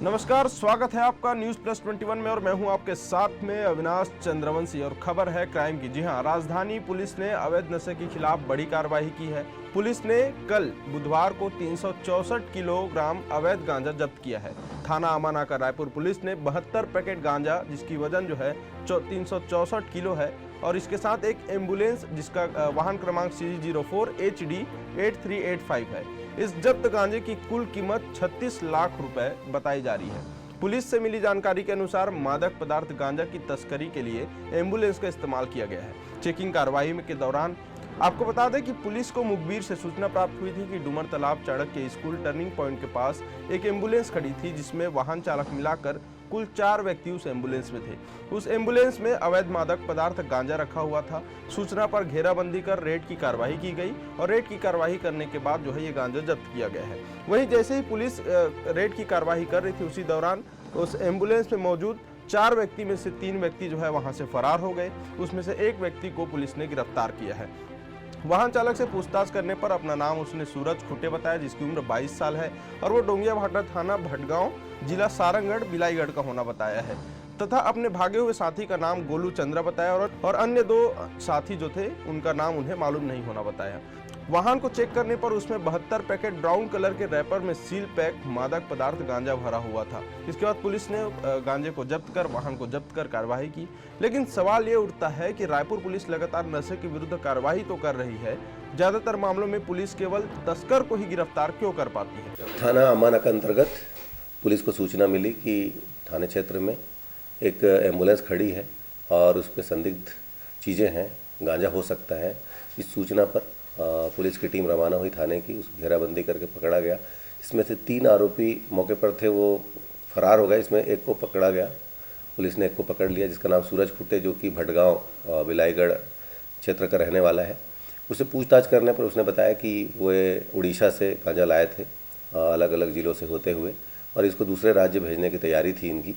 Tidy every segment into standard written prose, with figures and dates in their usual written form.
नमस्कार, स्वागत है आपका न्यूज प्लस 21 में और मैं हूं आपके साथ में अविनाश चंद्रवंशी। और खबर है क्राइम की। जी हां, राजधानी पुलिस ने अवैध नशे के खिलाफ बड़ी कार्रवाई की है। पुलिस ने कल बुधवार को 364 किलोग्राम अवैध गांजा जब्त किया है। थाना अमानाका रायपुर पुलिस ने 72 पैकेट गांजा, जिसकी वजन जो है 364 किलो है, और इसके साथ एक एम्बुलेंस जिसका वाहन क्रमांक CG04 HD 8385 है। इस जब्त गांजे की कुल कीमत 36 लाख रुपए बताई जा रही है। पुलिस से मिली जानकारी के अनुसार मादक पदार्थ गांजा की तस्करी के लिए एम्बुलेंस का इस्तेमाल किया गया है। चेकिंग कार्रवाई के दौरान आपको बता दें कि पुलिस को मुखबिर से सूचना प्राप्त हुई थी कि डूमर तालाब चड़क के स्कूल टर्निंग पॉइंट के पास एक एम्बुलेंस खड़ी थी, जिसमें वाहन चालक मिलाकर कुल 4 व्यक्ति उस एम्बुलेंस में थे। उस एम्बुलेंस में अवैध मादक पदार्थ गांजा रखा हुआ था। सूचना पर घेराबंदी कर रेड की कार्रवाई की गई और रेड की कार्रवाई करने के बाद जो है ये गांजा जब्त किया गया है। वहीं जैसे ही पुलिस रेड की कार्रवाई कर रही थी, उसी दौरान उस एम्बुलेंस में मौजूद 4 व्यक्ति में से 3 व्यक्ति जो है वहां से फरार हो गए। उसमें से एक व्यक्ति को पुलिस ने गिरफ्तार किया है। वाहन चालक से पूछताछ करने पर अपना नाम उसने सूरज खुटे बताया, जिसकी उम्र 22 साल है और वो डोंगिया भाटा थाना भटगांव जिला सारंगगढ़ बिलाईगढ़ का होना बताया है, तथा अपने भागे हुए साथी का नाम गोलू चंद्रा बताया और अन्य 2 साथी जो थे उनका नाम उन्हें मालूम नहीं होना बताया। वाहन को चेक करने पर उसमें 72 पैकेट ब्राउन कलर के रैपर में सील पैक मादक पदार्थ गांजा भरा हुआ था। इसके बाद पुलिस ने गांजे को जब्त कर वाहन को जब्त कर कार्रवाई की। लेकिन सवाल ये उठता है कि रायपुर पुलिस लगातार नशे के विरुद्ध कार्रवाई तो कर रही है, ज्यादातर मामलों में पुलिस केवल तस्कर को ही गिरफ्तार क्यों कर पाती है? थाना अमानाका अंतर्गत पुलिस को सूचना मिली कि थाने क्षेत्र में एक एम्बुलेंस खड़ी है और उस पर संदिग्ध चीज़ें हैं, गांजा हो सकता है। इस सूचना पर पुलिस की टीम रवाना हुई थाने की, उस घेराबंदी करके पकड़ा गया। इसमें से 3 आरोपी मौके पर थे, वो फरार हो गए। इसमें एक को पकड़ा गया, पुलिस ने एक को पकड़ लिया, जिसका नाम सूरज खुटे, जो कि भटगांव बिलाईगढ़ क्षेत्र का रहने वाला है। उससे पूछताछ करने पर उसने बताया कि वे उड़ीसा से गांजा लाए थे, अलग अलग ज़िलों से होते हुए, और इसको दूसरे राज्य भेजने की तैयारी थी इनकी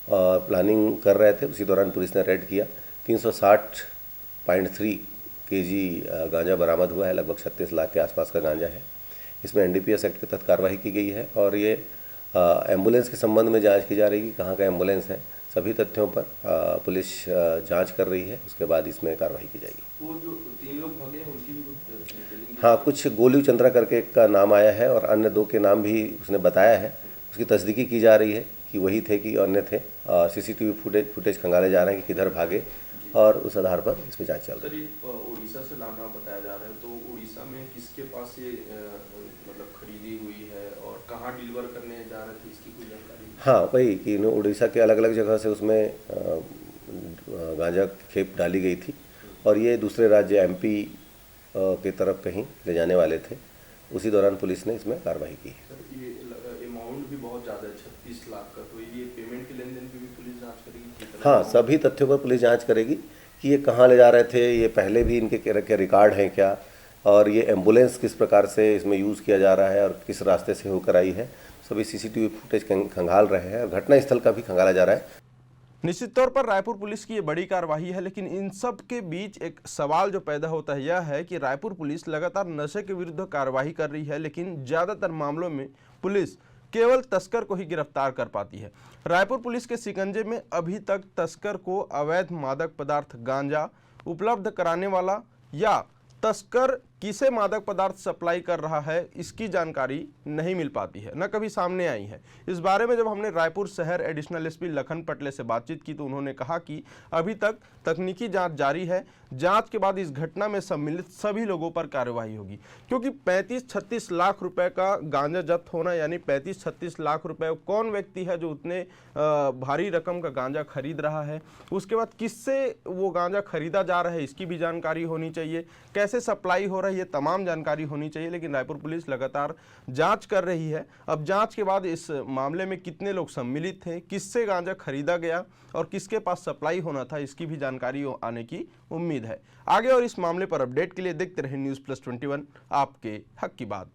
और प्लानिंग कर रहे थे। उसी दौरान पुलिस ने रेड किया। 360.3 kg गांजा बरामद हुआ है। लगभग 36 लाख के आसपास का गांजा है। इसमें NDPS एक्ट के तहत कार्रवाई की गई है और ये एम्बुलेंस के संबंध में जांच की जा रही है कि कहाँ का एम्बुलेंस है। सभी तथ्यों पर पुलिस जांच कर रही है, उसके बाद इसमें कार्रवाई की जाएगी। वो जो 3 लोग भगे हैं उनकी भी हाँ, कुछ गोलू चंद्रा करके एक का नाम आया है और अन्य 2 के नाम भी उसने बताया है। उसकी तस्दीकी की जा रही है कि वही थे कि अन्य थे। CCTV फुटेज खंगाले जा रहे हैं कि किधर भागे और उस आधार पर इस पर जाँच चल रही है। उड़ीसा से लाना बताया जा रहा है, तो उड़ीसा में किसके पास ये मतलब खरीदी हुई है और कहाँ डिलीवर करने जा रहे थे, इसकी कोई जानकारी? हाँ, वही कि उड़ीसा के अलग अलग जगह से उसमें गांजा खेप डाली गई थी और ये दूसरे राज्य MP के तरफ कहीं ले जाने वाले थे। उसी दौरान पुलिस ने इसमें कार्रवाई की। सर, ये अमाउंट भी बहुत ज़्यादा है, 36 लाख का, तो ये पेमेंट के लेन देन की भी पुलिस जांच करेगी? हाँ, सभी तथ्यों पर पुलिस जांच करेगी कि ये कहाँ ले जा रहे थे, ये पहले भी इनके क्या रिकॉर्ड हैं क्या, और ये एम्बुलेंस किस प्रकार से इसमें यूज़ किया जा रहा है और किस रास्ते से होकर आई है। सभी CCTV फुटेज खंगाल रहे हैं और घटनास्थल का भी खंगाला जा रहा है। निश्चित तौर पर रायपुर पुलिस की ये बड़ी कार्रवाई है, लेकिन इन सब के बीच एक सवाल जो पैदा होता है यह है कि रायपुर पुलिस लगातार नशे के विरुद्ध कार्रवाई कर रही है, लेकिन ज़्यादातर मामलों में पुलिस केवल तस्कर को ही गिरफ्तार कर पाती है। रायपुर पुलिस के शिकंजे में अभी तक तस्कर को अवैध मादक पदार्थ गांजा उपलब्ध कराने वाला या तस्कर किसे मादक पदार्थ सप्लाई कर रहा है, इसकी जानकारी नहीं मिल पाती है, न कभी सामने आई है। इस बारे में जब हमने रायपुर शहर एडिशनल SP लखन पटले से बातचीत की तो उन्होंने कहा कि अभी तक तकनीकी जांच जारी है। जांच के बाद इस घटना में सम्मिलित सभी लोगों पर कार्रवाई होगी, क्योंकि 35-36 लाख रुपए का गांजा जब्त होना, यानी 35-36 लाख रुपए, कौन व्यक्ति है जो उतने भारी रकम का गांजा खरीद रहा है, उसके बाद किससे वो गांजा खरीदा जा रहा है, इसकी भी जानकारी होनी चाहिए, कैसे सप्लाई हो रहा है, ये तमाम जानकारी होनी चाहिए। लेकिन रायपुर पुलिस लगातार जांच कर रही है। अब जांच के बाद इस मामले में कितने लोग सम्मिलित थे, किससे गांजा खरीदा गया और किसके पास सप्लाई होना था, इसकी भी जानकारी आने की उम्मीद है। आगे और इस मामले पर अपडेट के लिए देखते रहे न्यूज़ प्लस 21, आपके हक की बात।